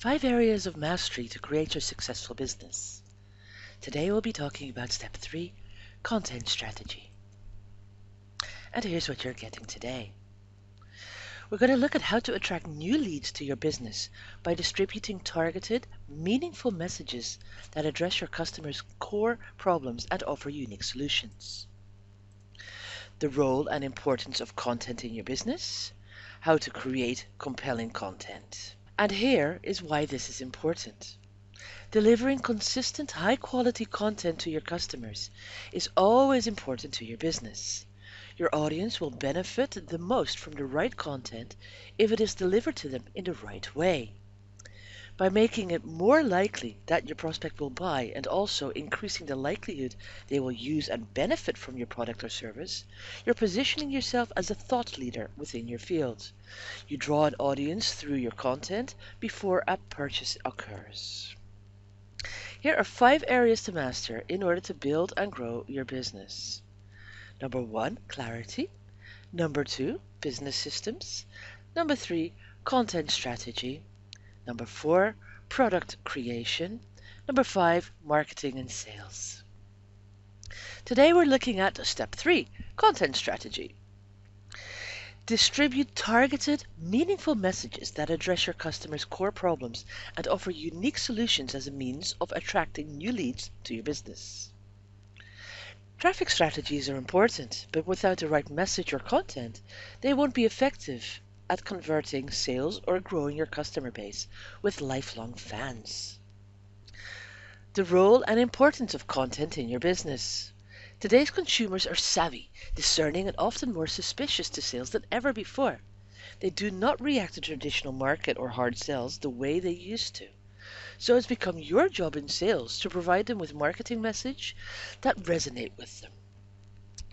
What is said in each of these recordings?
5 areas of mastery to create your successful business. Today we'll be talking about step 3, content strategy. And here's what you're getting today. We're going to look at how to attract new leads to your business by distributing targeted, meaningful messages that address your customers' core problems and offer unique solutions. The role and importance of content in your business, how to create compelling content. And here is why this is important. Delivering consistent, high-quality content to your customers is always important to your business. Your audience will benefit the most from the right content if it is delivered to them in the right way. By making it more likely that your prospect will buy and also increasing the likelihood they will use and benefit from your product or service, you're positioning yourself as a thought leader within your field. You draw an audience through your content before a purchase occurs. Here are 5 areas to master in order to build and grow your business. Number 1, clarity. Number 2, business systems. Number 3, content strategy. Number 4, product creation. Number 5, marketing and sales. Today we're looking at step 3, content strategy. Distribute targeted, meaningful messages that address your customers' core problems and offer unique solutions as a means of attracting new leads to your business. Traffic strategies are important, but without the right message or content, they won't be effective at converting sales or growing your customer base with lifelong fans. The role and importance of content in your business. Today's consumers are savvy, discerning, and often more suspicious to sales than ever before. They do not react to traditional market or hard sales the way they used to. So it's become your job in sales to provide them with marketing message that resonate with them.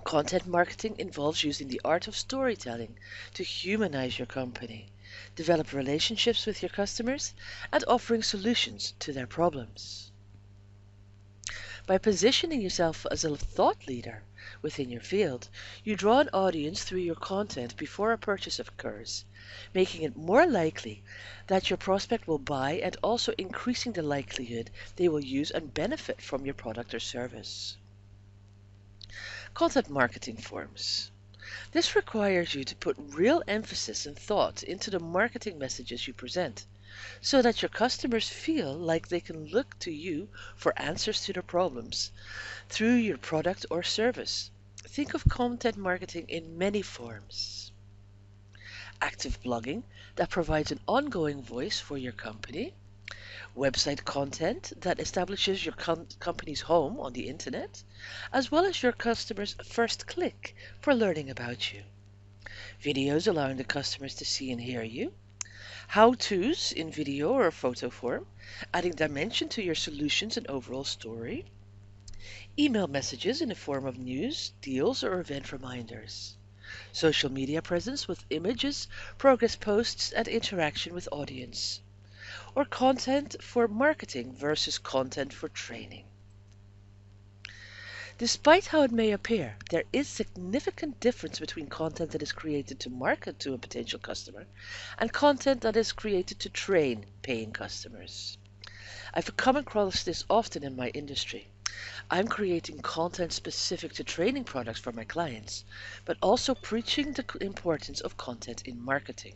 Content marketing involves using the art of storytelling to humanize your company, develop relationships with your customers, and offering solutions to their problems. By positioning yourself as a thought leader within your field, you draw an audience through your content before a purchase occurs, making it more likely that your prospect will buy and also increasing the likelihood they will use and benefit from your product or service. Content marketing forms. This requires you to put real emphasis and thought into the marketing messages you present, so that your customers feel like they can look to you for answers to their problems through your product or service. Think of content marketing in many forms. Active blogging that provides an ongoing voice for your company. Website content that establishes your company's home on the internet, as well as your customers' first click for learning about you. Videos allowing the customers to see and hear you. How-tos in video or photo form, adding dimension to your solutions and overall story. Email messages in the form of news, deals, or event reminders. Social media presence with images, progress posts, and interaction with audience. Or content for marketing versus content for training. Despite how it may appear, there is significant difference between content that is created to market to a potential customer and content that is created to train paying customers. I've come across this often in my industry. I'm creating content specific to training products for my clients, but also preaching the importance of content in marketing.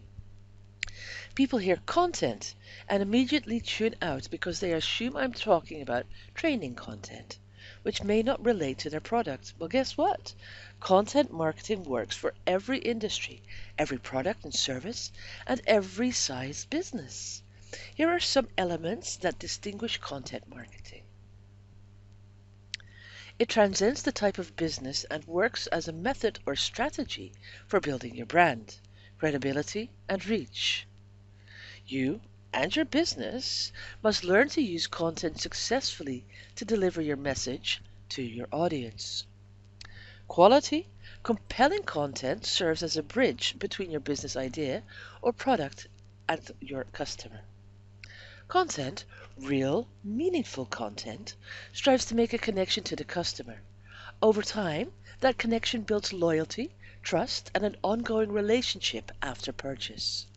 People hear content and immediately tune out because they assume I'm talking about training content, which may not relate to their product. Well, guess what? Content marketing works for every industry, every product and service, and every size business. Here are some elements that distinguish content marketing. It transcends the type of business and works as a method or strategy for building your brand, credibility, and reach. You and your business must learn to use content successfully to deliver your message to your audience. Quality, compelling content serves as a bridge between your business idea or product and your customer. Content, real, meaningful content, strives to make a connection to the customer. Over time, that connection builds loyalty, trust, and an ongoing relationship after purchase.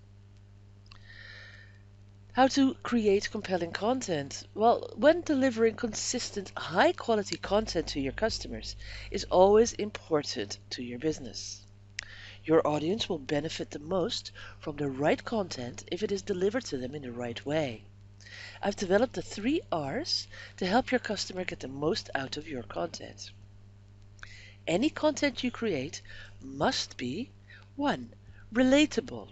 How to create compelling content? Well, when delivering consistent, high quality content to your customers is always important to your business. Your audience will benefit the most from the right content if it is delivered to them in the right way. I've developed the 3 R's to help your customer get the most out of your content. Any content you create must be 1. Relatable.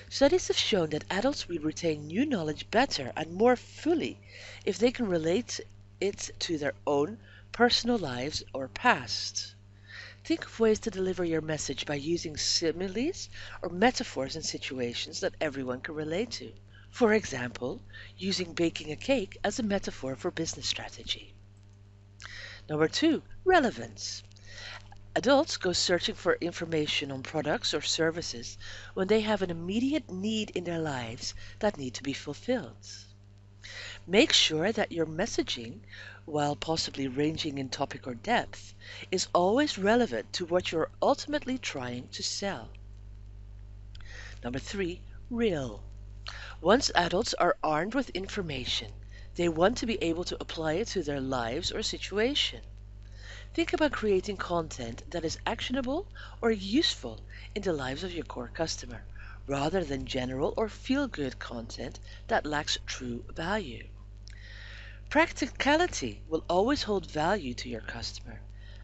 Studies have shown that adults will retain new knowledge better and more fully if they can relate it to their own personal lives or past. Think of ways to deliver your message by using similes or metaphors in situations that everyone can relate to. For example, using baking a cake as a metaphor for business strategy. Number 2, relevance. Adults go searching for information on products or services when they have an immediate need in their lives that need to be fulfilled. Make sure that your messaging, while possibly ranging in topic or depth, is always relevant to what you're ultimately trying to sell. Number 3, real. Once adults are armed with information, they want to be able to apply it to their lives or situation. Think about creating content that is actionable or useful in the lives of your core customer, rather than general or feel-good content that lacks true value. Practicality will always hold value to your customer,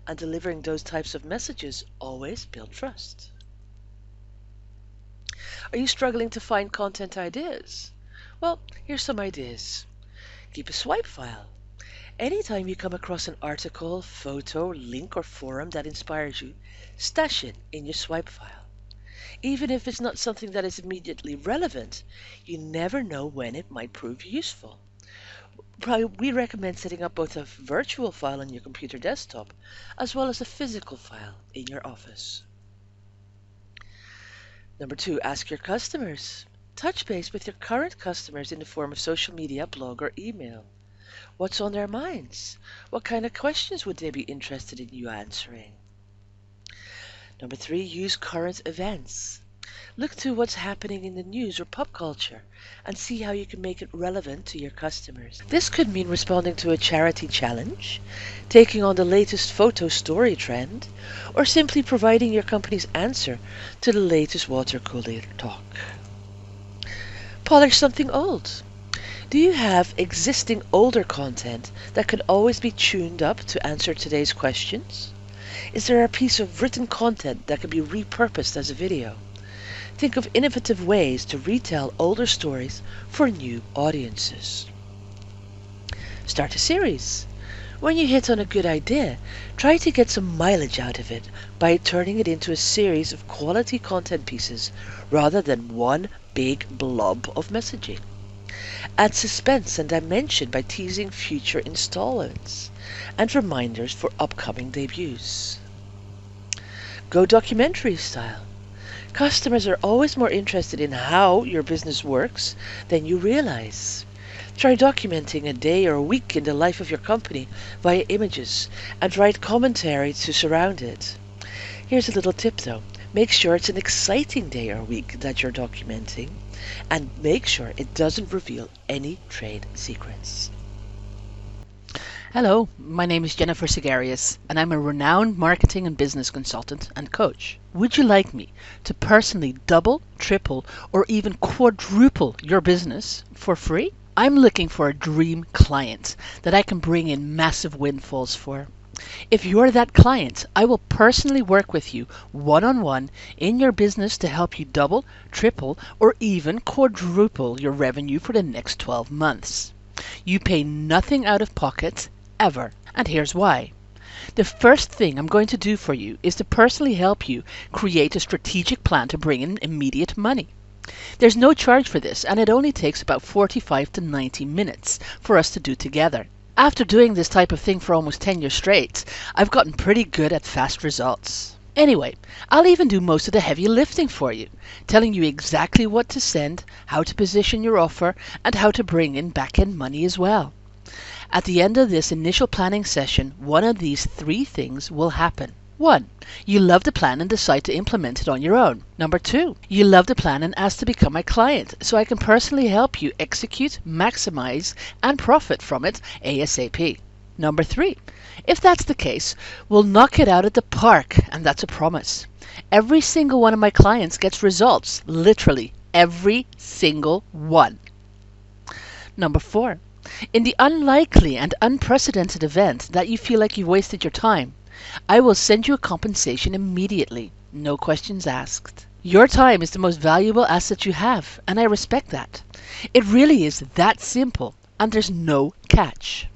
and delivering those types of messages always build trust. Are you struggling to find content ideas? Well, here's some ideas. Keep a swipe file. Anytime you come across an article, photo, link, or forum that inspires you, stash it in your swipe file. Even if it's not something that is immediately relevant, you never know when it might prove useful. We recommend setting up both a virtual file on your computer desktop as well as a physical file in your office. Number 2, ask your customers. Touch base with your current customers in the form of social media, blog, or email. What's on their minds? What kind of questions would they be interested in you answering? Number 3, use current events. Look to what's happening in the news or pop culture and see how you can make it relevant to your customers. This could mean responding to a charity challenge, taking on the latest photo story trend, or simply providing your company's answer to the latest water cooler talk. Polish something old. Do you have existing older content that could always be tuned up to answer today's questions? Is there a piece of written content that could be repurposed as a video? Think of innovative ways to retell older stories for new audiences. Start a series. When you hit on a good idea, try to get some mileage out of it by turning it into a series of quality content pieces rather than one big blob of messaging. Add suspense and dimension by teasing future installments and reminders for upcoming debuts. Go documentary style. Customers are always more interested in how your business works than you realize. Try documenting a day or a week in the life of your company via images and write commentary to surround it. Here's a little tip though. Make sure it's an exciting day or week that you're documenting, and make sure it doesn't reveal any trade secrets. Hello, my name is Jennifer Segarius, and I'm a renowned marketing and business consultant and coach. Would you like me to personally double, triple, or even quadruple your business for free? I'm looking for a dream client that I can bring in massive windfalls for. If you're that client, I will personally work with you one-on-one in your business to help you double, triple, or even quadruple your revenue for the next 12 months. You pay nothing out of pocket ever, and here's why. The first thing I'm going to do for you is to personally help you create a strategic plan to bring in immediate money. There's no charge for this, and it only takes about 45 to 90 minutes for us to do together. After doing this type of thing for almost 10 years straight, I've gotten pretty good at fast results. Anyway, I'll even do most of the heavy lifting for you, telling you exactly what to send, how to position your offer, and how to bring in back-end money as well. At the end of this initial planning session, one of these 3 things will happen. 1. You love the plan and decide to implement it on your own. Number 2. You love the plan and ask to become my client so I can personally help you execute, maximize, and profit from it ASAP. Number 3. If that's the case, we'll knock it out at the park, and that's a promise. Every single one of my clients gets results, literally every single one. Number 4. In the unlikely and unprecedented event that you feel like you've wasted your time, I will send you a compensation immediately, no questions asked. Your time is the most valuable asset you have, and I respect that. It really is that simple, and there's no catch.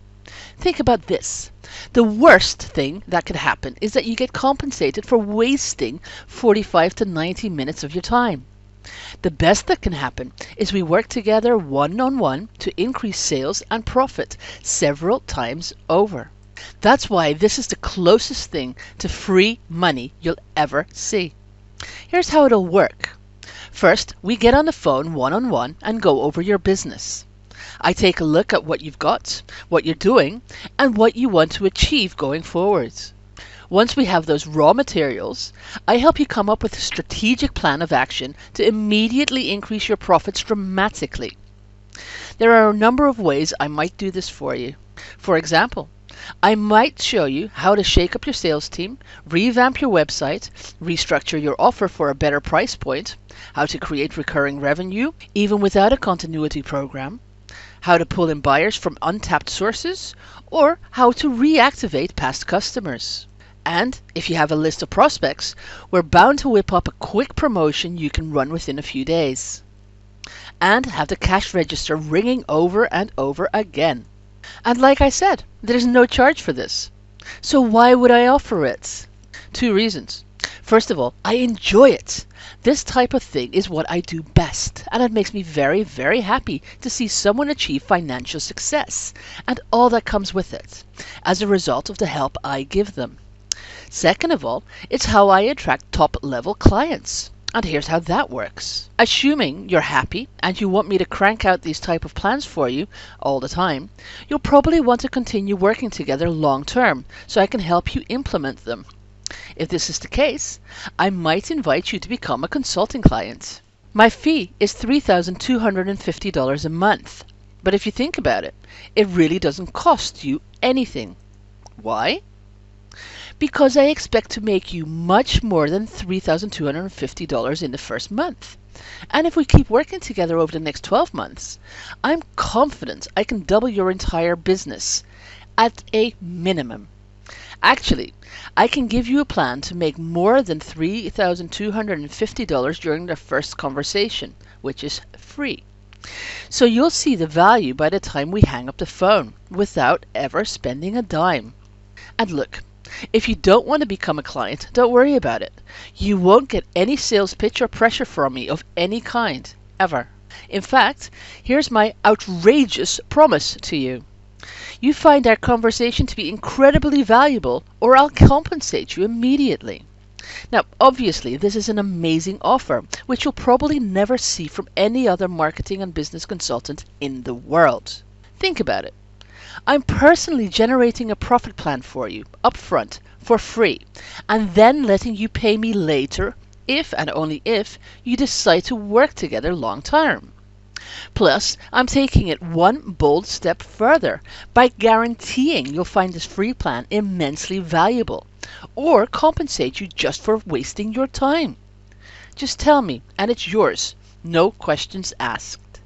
Think about this. The worst thing that could happen is that you get compensated for wasting 45 to 90 minutes of your time. The best that can happen is we work together one-on-one to increase sales and profit several times over. That's why this is the closest thing to free money you'll ever see. Here's how it'll work. First, we get on the phone one-on-one and go over your business. I take a look at what you've got, what you're doing, and what you want to achieve going forward. Once we have those raw materials, I help you come up with a strategic plan of action to immediately increase your profits dramatically. There are a number of ways I might do this for you. For example, I might show you how to shake up your sales team, revamp your website, restructure your offer for a better price point, how to create recurring revenue even without a continuity program, how to pull in buyers from untapped sources, or how to reactivate past customers. And if you have a list of prospects, we're bound to whip up a quick promotion you can run within a few days. And have the cash register ringing over and over again. And like I said, there's no charge for this. So why would I offer it? 2 reasons. First of all, I enjoy it. This type of thing is what I do best, and it makes me very, very happy to see someone achieve financial success and all that comes with it as a result of the help I give them. Second of all, it's how I attract top-level clients. And here's how that works. Assuming you're happy and you want me to crank out these type of plans for you all the time, you'll probably want to continue working together long term so I can help you implement them. If this is the case, I might invite you to become a consulting client. My fee is $3,250 a month. But if you think about it, it really doesn't cost you anything. Why? Because I expect to make you much more than $3,250 in the first month. And if we keep working together over the next 12 months, I'm confident I can double your entire business at a minimum. Actually, I can give you a plan to make more than $3,250 during the first conversation, which is free. So you'll see the value by the time we hang up the phone, without ever spending a dime. And look, if you don't want to become a client, don't worry about it. You won't get any sales pitch or pressure from me of any kind, ever. In fact, here's my outrageous promise to you. You find our conversation to be incredibly valuable, or I'll compensate you immediately. Now, obviously, this is an amazing offer, which you'll probably never see from any other marketing and business consultant in the world. Think about it. I'm personally generating a profit plan for you, upfront, for free, and then letting you pay me later, if and only if you decide to work together long term. Plus, I'm taking it one bold step further by guaranteeing you'll find this free plan immensely valuable, or compensate you just for wasting your time. Just tell me, and it's yours, no questions asked.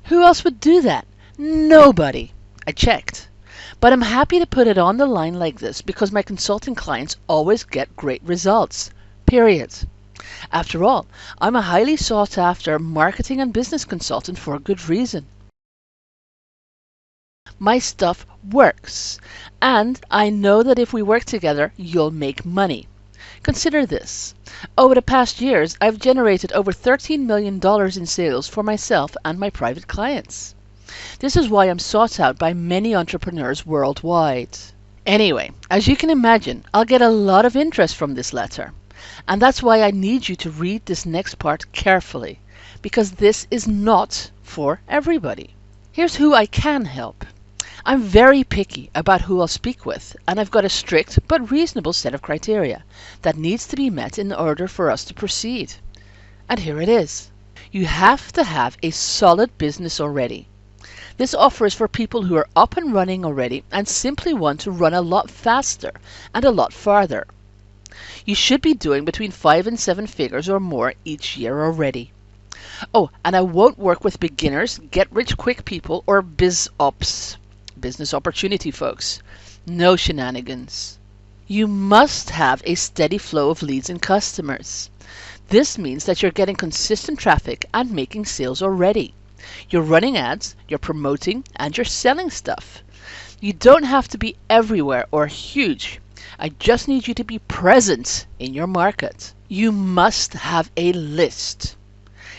Who else would do that? Nobody. I checked. But I'm happy to put it on the line like this because my consulting clients always get great results. Period. After all, I'm a highly sought after marketing and business consultant for a good reason. My stuff works, and I know that if we work together, you'll make money. Consider this. Over the past years, I've generated over $13 million in sales for myself and my private clients. This is why I'm sought out by many entrepreneurs worldwide. Anyway, as you can imagine, I'll get a lot of interest from this letter. And that's why I need you to read this next part carefully, because this is not for everybody. Here's who I can help. I'm very picky about who I'll speak with, and I've got a strict but reasonable set of criteria that needs to be met in order for us to proceed. And here it is. You have to have a solid business already. This offer is for people who are up and running already and simply want to run a lot faster and a lot farther. You should be doing between 5 and 7 figures or more each year already. Oh, and I won't work with beginners, get-rich-quick people, or biz-ops, business opportunity folks. No shenanigans. You must have a steady flow of leads and customers. This means that you're getting consistent traffic and making sales already. You're running ads, you're promoting, and you're selling stuff. You don't have to be everywhere or huge. I just need you to be present in your market. You must have a list.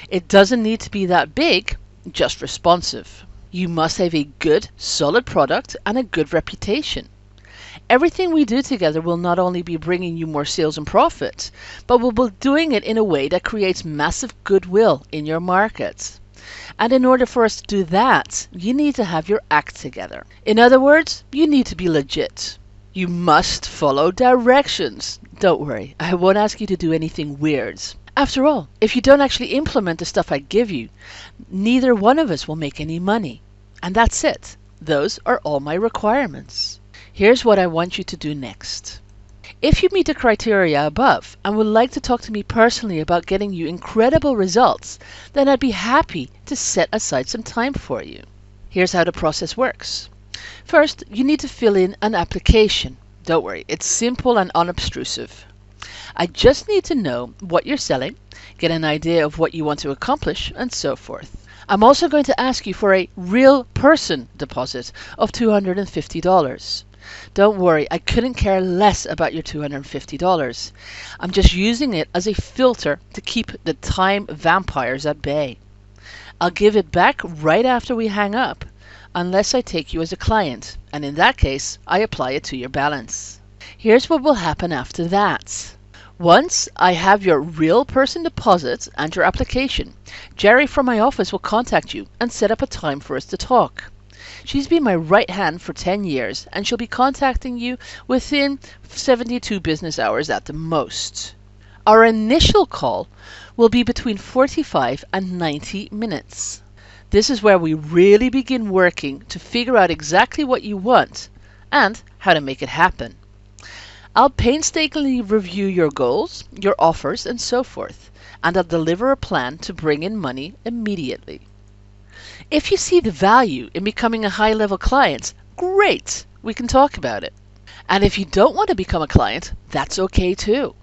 It doesn't need to be that big, just responsive. You must have a good, solid product and a good reputation. Everything we do together will not only be bringing you more sales and profit, but we'll be doing it in a way that creates massive goodwill in your market. And in order for us to do that, you need to have your act together. In other words, you need to be legit. You must follow directions. Don't worry, I won't ask you to do anything weird. After all, if you don't actually implement the stuff I give you, neither one of us will make any money. And that's it. Those are all my requirements. Here's what I want you to do next. If you meet the criteria above and would like to talk to me personally about getting you incredible results, then I'd be happy to set aside some time for you. Here's how the process works. First, you need to fill in an application. Don't worry, it's simple and unobtrusive. I just need to know what you're selling, get an idea of what you want to accomplish, and so forth. I'm also going to ask you for a real person deposit of $250. Don't worry, I couldn't care less about your $250. I'm just using it as a filter to keep the time vampires at bay. I'll give it back right after we hang up, unless I take you as a client, and in that case, I apply it to your balance. Here's what will happen after that. Once I have your real person deposit and your application, Jerry from my office will contact you and set up a time for us to talk. She's been my right hand for 10 years, and she'll be contacting you within 72 business hours at the most. Our initial call will be between 45 and 90 minutes. This is where we really begin working to figure out exactly what you want and how to make it happen. I'll painstakingly review your goals, your offers, and so forth, and I'll deliver a plan to bring in money immediately. If you see the value in becoming a high-level client, great, we can talk about it. And if you don't want to become a client, that's okay too.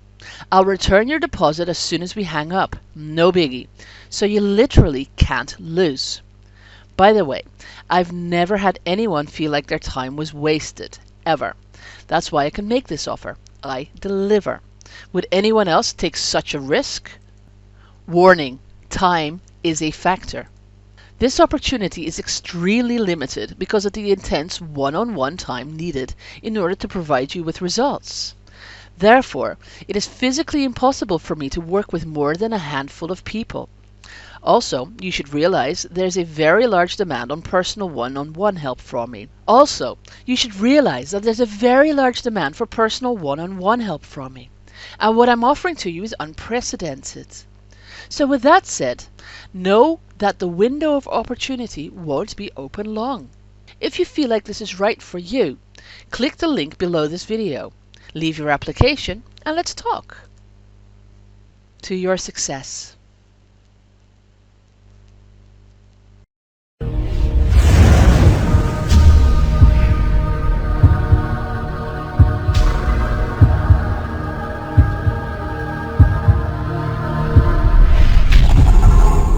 I'll return your deposit as soon as we hang up, no biggie, so you literally can't lose. By the way, I've never had anyone feel like their time was wasted, ever. That's why I can make this offer. I deliver. Would anyone else take such a risk? Warning, time is a factor. This opportunity is extremely limited because of the intense one-on-one time needed in order to provide you with results. Therefore, it is physically impossible for me to work with more than a handful of people. Also, you should realize there's a very large demand on personal one-on-one help from me. And what I'm offering to you is unprecedented. So with that said, know that the window of opportunity won't be open long. If you feel like this is right for you, click the link below this video, leave your application, and let's talk. To your success.